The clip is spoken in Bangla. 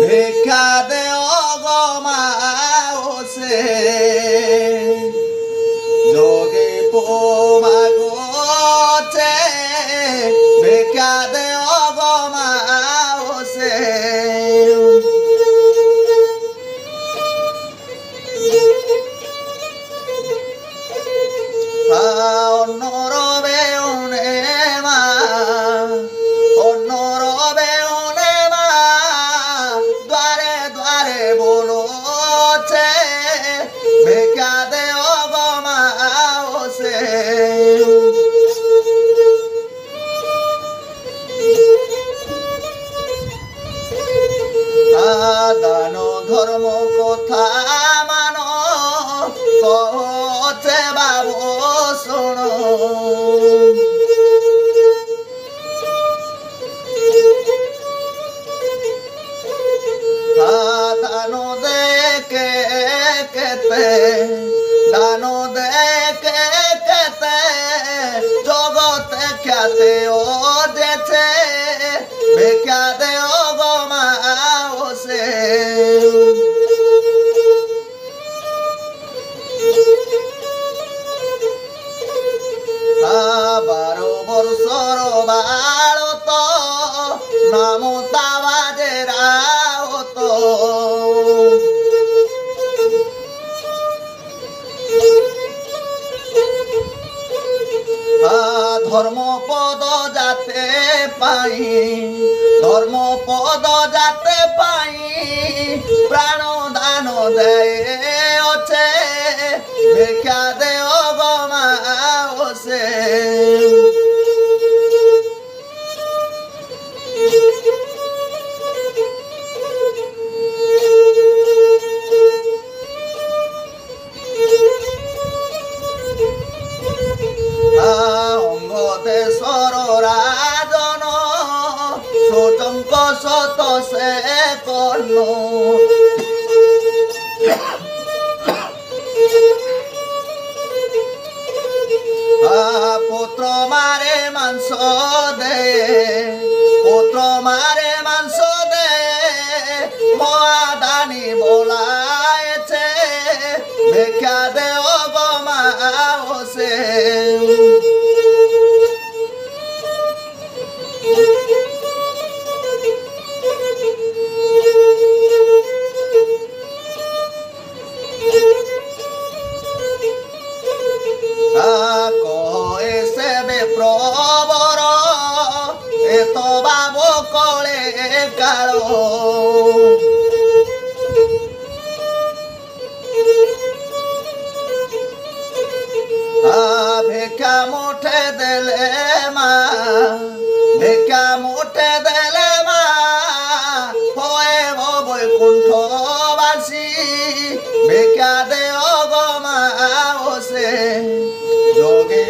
ভিক্ষা দেও গো মা ওসে যোগী পোমা গোছে ভিক্ষা দেও গো মা ওসে অন্যরবে ওনে মা অন্যরবে ওনে মা দ্বারে দ্বারে বলোছে ভিক্ষা দেও গো মা ওসে দান ধর্ম কথা মানো কছে বাবু শোনো দান দেখে কেতে দান দেখে কেতে জগতে খ্যাতে ও দেছে ভিক্ষা দেও গো মা ওসে বারো বর্ষর বাড়ত নাম তাবাজে রাওত ধর্ম পদ যাতে পাই ধর্ম পদ যাতে পাই প্রাণ দান দেয় অছে ভিক্ষা দেও গো মা ওসে অঙ্গদেশর রাজন সতঙ্ক শত সে কর্ণ পুত্র মারে মাংস দে পুত্র মারে মাংস দে মহাদানি বলায়েছে ভিক্ষা দেও গো মা ওসে প্রবর এত বাব কলে কালো ভিক্ষা মুঠে দেলে মা ভিক্ষা মুঠে দেলে মা হয়ে বৈকুণ্ঠবাসী ভিক্ষা দেও গো মা ওসে যোগী